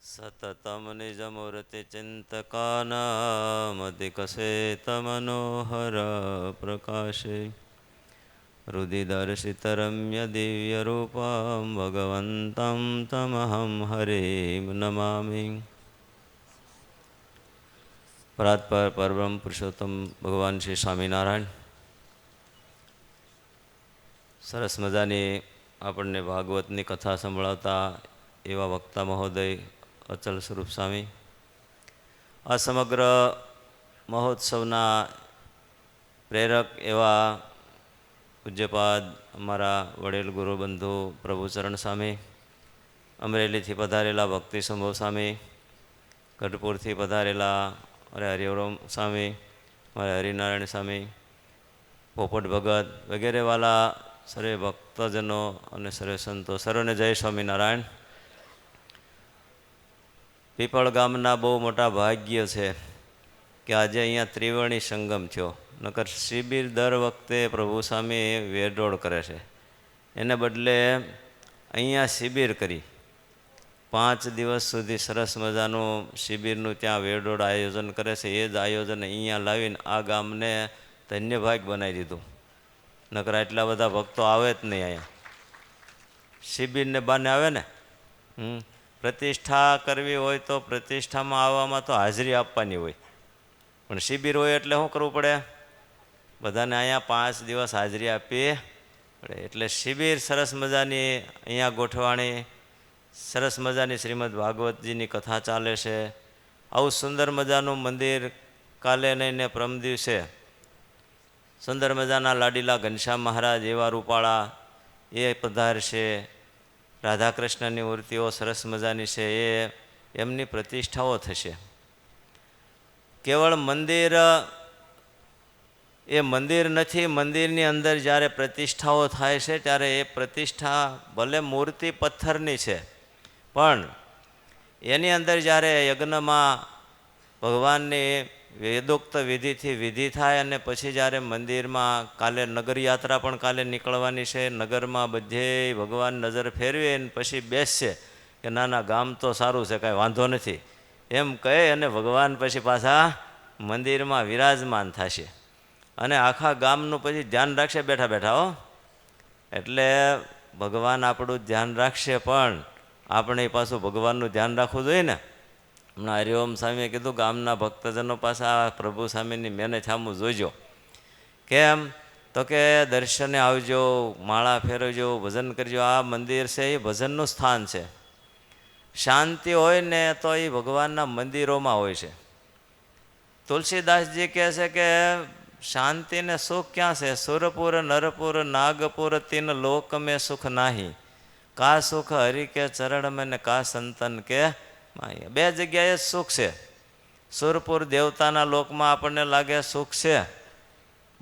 સતતમ નિજમૂર્તિચિંતકાનામતિકસેતમનોહર પ્રકાશે હૃદિદર્શિતરમ્ય દિવ્યરૂપં ભગવન્तं તમહં હરિં નમામિ. પરાત્પર પરબ્રહ્મ પુરુષોત્તમ ભગવાન શ્રી સ્વામિનારાયણ સરસ મજાની આપણને ભાગવતની કથા સંભળાવતા એવા વક્તા મહોદય અચલ સ્વરૂપ સ્વામી, આ સમગ્ર મહોત્સવના પ્રેરક એવા પૂજ્યપાદ અમારા વડીલ ગુરુબંધુ પ્રભુચરણ સ્વામી, અમરેલીથી પધારેલા ભક્તિ સંભવ સ્વામી, ગઢપુરથી પધારેલા અરે હરિઓમ સ્વામી, મારે હરિનારાયણ સ્વામી, પોપટ ભગત વગેરે વાલા સર્વે ભક્તજનો અને સર્વે સંતો, સર્વને જય સ્વામિનારાયણ. પીપળ ગામના બહુ મોટા ભાગ્ય છે કે આજે અહીંયા ત્રિવેણી સંગમ થયો. નકર શિબિર દર વખતે પ્રભુ સ્વામી વેરડોળ કરે છે, એને બદલે અહીંયા શિબિર કરી 5 દિવસ સુધી સરસ મજાનું શિબિરનું ત્યાં વેરડોળ આયોજન કરે છે. એ જ આયોજન અહીંયા લાવીને આ ગામને ધન્યભાગ બનાવી દીધું. નકર એટલા બધા ભક્તો આવે જ નહીં અહીંયા. શિબિરને બાને આવે ને. પ્રતિષ્ઠા કરવી હોય તો પ્રતિષ્ઠામાં આવવામાં તો હાજરી આપવાની હોય, પણ શિબિર હોય એટલે શું કરવું પડે? બધાને અહીંયા 5 દિવસ હાજરી આપવી પડે. એટલે શિબિર સરસ મજાની અહીંયા ગોઠવાણી, સરસ મજાની શ્રીમદ ભાગવતજીની કથા ચાલે છે. આવું સુંદર મજાનું મંદિર કાલે નહીં ને પ્રમ દિવસે સુંદર મજાના લાડીલા ઘનશ્યામ મહારાજ એવા રૂપાળા એ પધારશે. રાધાકૃષ્ણની મૂર્તિઓ સરસ મજાની છે, એમની પ્રતિષ્ઠાઓ થશે. કેવળ મંદિર એ મંદિર નથી, મંદિરની અંદર જ્યારે પ્રતિષ્ઠાઓ થાય છે ત્યારે એ પ્રતિષ્ઠા ભલે મૂર્તિ પથ્થરની છે, પણ એની અંદર જ્યારે યજ્ઞમાં ભગવાનની વેદોક્ત વિધિથી વિધિ થાય અને પછી જ્યારે મંદિરમાં કાલે નગરયાત્રા પણ કાલે નીકળવાની છે. નગરમાં બધે ભગવાન નજર ફેરવી અને પછી બેસશે કે ના ના ગામ તો સારું છે, કાંઈ વાંધો નથી એમ કહે અને ભગવાન પછી પાછા મંદિરમાં વિરાજમાન થશે અને આખા ગામનું પછી ધ્યાન રાખશે બેઠા બેઠા. હો, એટલે ભગવાન આપણું ધ્યાન રાખશે, પણ આપણે પાછું ભગવાનનું ધ્યાન રાખવું જોઈએ ને. હમણાં હરિઓમ સ્વામીએ કીધું ગામના ભક્તજનો પાસે આ પ્રભુ સ્વામીની મહેનત સામું જોઈજો. કેમ તો કે દર્શને આવજો, માળા ફેરવજો, ભજન કરજો. આ મંદિર છે એ ભજનનું સ્થાન છે. શાંતિ હોય ને તો એ ભગવાનના મંદિરોમાં હોય છે. તુલસીદાસજી કહે છે કે શાંતિ ને સુખ ક્યાં છે? સુરપુર નરપુર નાગપુર તીન લોક મેં સુખ નાહી, કા સુખ હરિ કે ચરણ મેં ને કા સંતન કે માયા. 2 જગ્યાએ સુખ છે. સુરપુર દેવતાના લોકમાં આપણને લાગે સુખ છે.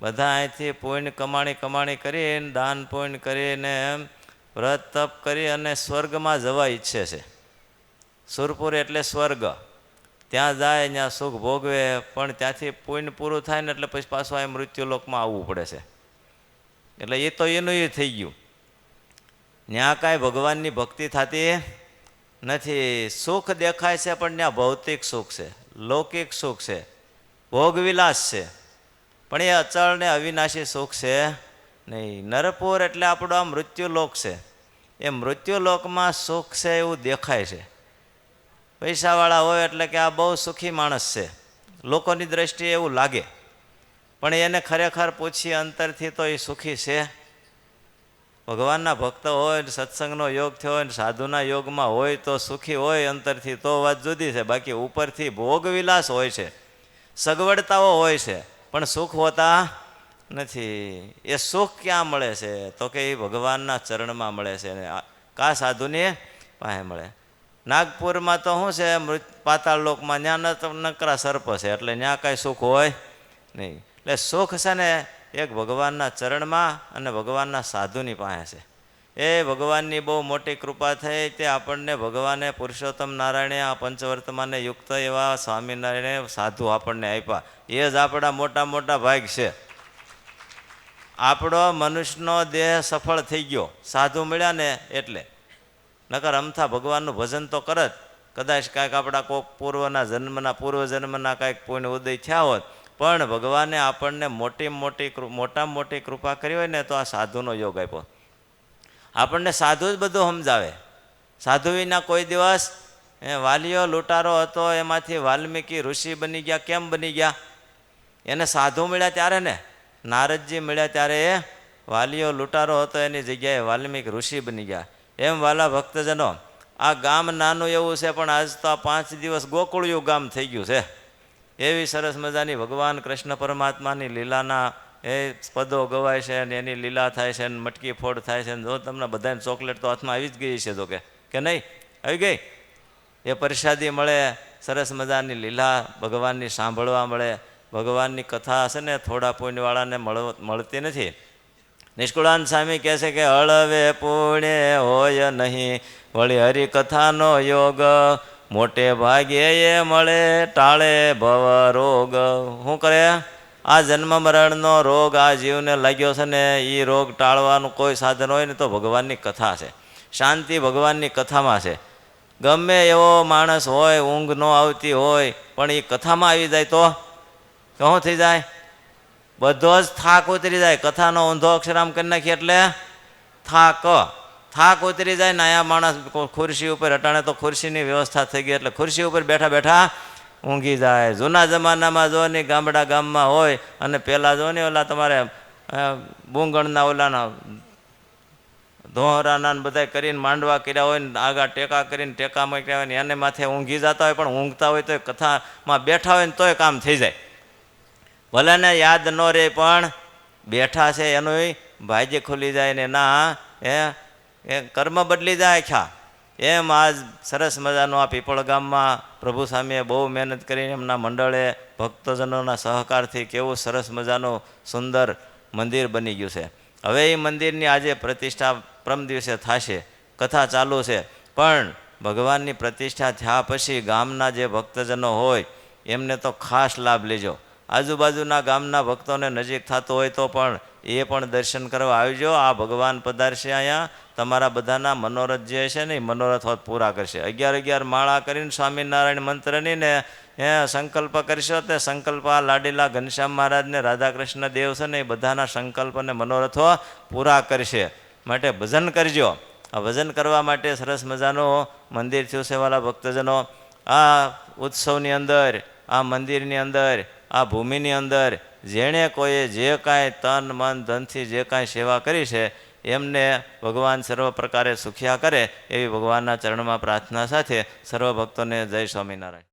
બધા અહીંથી પુણ્ય કમાણી કરીને દાન પુણ્ય કરીને વ્રત તપ કરી અને સ્વર્ગમાં જવા ઈચ્છે છે. સુરપુર એટલે સ્વર્ગ. ત્યાં જાય, ત્યાં સુખ ભોગવે, પણ ત્યાંથી પુણ્ય પૂરું થાય ને એટલે પછી પાછું આ મૃત્યુલોકમાં આવવું પડે છે. એટલે એ તો એનું એ થઈ ગયું. ત્યાં કાંઈ ભગવાનની ભક્તિ થતી નથી. સુખ દેખાય છે પણ ત્યાં ભૌતિક સુખ છે, લૌકિક સુખ છે, ભોગવિલાસ છે, પણ એ અચળ ને અવિનાશી સુખ છે નહીં. નરપુર એટલે આપણો આ મૃત્યુલોક છે. એ મૃત્યુલોકમાં સુખ છે એવું દેખાય છે. પૈસાવાળા હોય એટલે કે આ બહુ સુખી માણસ છે, લોકોની દ્રષ્ટિએ એવું લાગે, પણ એને ખરેખર પૂછી અંતરથી તો એ સુખી છે? ભગવાનના ભક્ત હોય, સત્સંગનો યોગ થયો હોય, સાધુના યોગમાં હોય તો સુખી હોય અંતરથી, તો વાત જુદી છે. બાકી ઉપરથી ભોગવિલાસ હોય છે, સગવડતાઓ હોય છે, પણ સુખ હોતા નથી. એ સુખ ક્યાં મળે છે? તો કે એ ભગવાનના ચરણમાં મળે છે, કા સાધુની પાસે મળે. નાગપુરમાં તો શું છે, પાતાળ લોકમાં ત્યાં નકરા સર્પ છે, એટલે ત્યાં કાંઈ સુખ હોય નહીં. એટલે સુખ છે ને એક ભગવાનના ચરણમાં અને ભગવાનના સાધુની પાસે છે. એ ભગવાનની બહુ મોટી કૃપા થઈ. તે આપણને ભગવાને પુરુષોત્તમ નારાયણે આ પંચવર્તમાને યુક્ત એવા સ્વામિનારાયણે સાધુ આપણને આપ્યા. એ જ આપણા મોટા મોટા ભાગ છે. આપણો મનુષ્યનો દેહ સફળ થઈ ગયો સાધુ મળ્યા ને એટલે. નકર અમથા ભગવાનનું ભજન તો કરત કદાચ કાંઈક આપણા કોઈક પૂર્વજન્મના કાંઈક પુણ્ય ઉદય થયા હોત, પણ ભગવાને આપણને મોટામાં મોટી કૃપા કરી હોય ને તો આ સાધુનો યોગ આપ્યો. આપણને સાધુ જ બધું સમજાવે. સાધુ વિના કોઈ દિવસ વાલિયો લૂંટારો હતો એમાંથી વાલ્મીકી ઋષિ બની ગયા. કેમ બની ગયા? એને સાધુ મળ્યા ત્યારે ને. નારદજી મળ્યા ત્યારે એ વાલિયો લૂંટારો હતો એની જગ્યાએ વાલ્મીકી ઋષિ બની ગયા. એમ વાલા ભક્તજનો, આ ગામ નાનું એવું છે પણ આજ તો આ 5 દિવસ ગોકુળિયું ગામ થઈ ગયું છે. એવી સરસ મજાની ભગવાન કૃષ્ણ પરમાત્માની લીલાના એ પદો ગવાય છે ને એની લીલા થાય છે ને મટકી ફોડ થાય છે. જો તમને બધાને ચોકલેટ તો હાથમાં આવી જ ગઈ છે તો કે નહીં આવી ગઈ? એ પ્રસાદી મળે, સરસ મજાની લીલા ભગવાનની સાંભળવા મળે. ભગવાનની કથા હશે ને થોડા પુણ્યવાળાને મળતી નથી. નિષ્કુળાન સ્વામી કહે છે કે હળવે પુણ્ય હોય નહીં વળી હરિકથાનો યોગ, મોટે ભાગ્યે એ મળે ટાળે ભવ રોગ. શું કરે? આ જન્મ મરણનો રોગ આ જીવને લાગ્યો છે ને એ રોગ ટાળવાનું કોઈ સાધન હોય ને તો ભગવાનની કથા છે. શાંતિ ભગવાનની કથામાં છે. ગમે એવો માણસ હોય, ઊંઘ ન આવતી હોય, પણ એ કથામાં આવી જાય તો શું થઈ જાય? બધો જ થાક ઉતરી જાય. કથાનો ઊંધો અક્ષરામ કરી નાખીએ એટલે થાક ઉતરી જાય ને. અહીંયા માણસ ખુરશી ઉપર અટાણે તો ખુરશીની વ્યવસ્થા થઈ ગઈ એટલે ખુરશી ઉપર બેઠા બેઠા ઊંઘી જાય. જૂના જમાનામાં જો ને ગામમાં હોય અને પહેલાં જો ને ઓલા તમારે બુંગણના ઓલાના ધોહરાના બધા કરીને માંડવા કર્યા હોય ને આગા ટેકા કરીને ટેકામાં કર્યા હોય ને એને માથે ઊંઘી જતા હોય, પણ ઊંઘતા હોય તો કથામાં બેઠા હોય ને તોય કામ થઈ જાય. ભલે ને યાદ ન રહે પણ બેઠા છે એનું ભાગ્ય ખુલી જાય ને ના એ કર્મ બદલી જાય આખા. એમ આજ સરસ મજાનું આ પીપળ ગામમાં પ્રભુ સ્વામીએ બહુ મહેનત કરીને એમના મંડળે ભક્તજનોના સહકારથી કેવું સરસ મજાનું સુંદર મંદિર બની ગયું છે. હવે એ મંદિરની આજે પ્રતિષ્ઠા પરમ દિવસે થશે. કથા ચાલુ છે, પણ ભગવાનની પ્રતિષ્ઠા થયા પછી ગામના જે ભક્તજનો હોય એમને તો ખાસ લાભ લેજો. આજુબાજુના ગામના ભક્તોને નજીક થતો હોય તો પણ એ પણ દર્શન કરવા આવજો. આ ભગવાન પધારશે અહીંયા. તમારા બધાના મનોરથ જે છે ને એ મનોરથ હોત પૂરા કરશે. 11 માળા કરીને સ્વામિનારાયણ મંત્રની ને સંકલ્પ કરશો તે સંકલ્પ આ લાડીલા ઘનશ્યામ મહારાજને રાધાકૃષ્ણ દેવ છે ને એ બધાના સંકલ્પ અને મનોરથો પૂરા કરશે. માટે ભજન કરજો. આ ભજન કરવા માટે સરસ મજાનું મંદિર થયું છે વાલા ભક્તજનો. આ ઉત્સવની અંદર, આ મંદિરની અંદર, આ ભૂમિની અંદર જેણે કોઈએ જે કાંઈ તન મન ધનથી જે કાંઈ સેવા કરી છે એમને ભગવાન સર્વ પ્રકારે સુખ્યા કરે એવી ભગવાનના ચરણમાં પ્રાર્થના સાથે સર્વ ભક્તોને જય સ્વામિનારાયણ.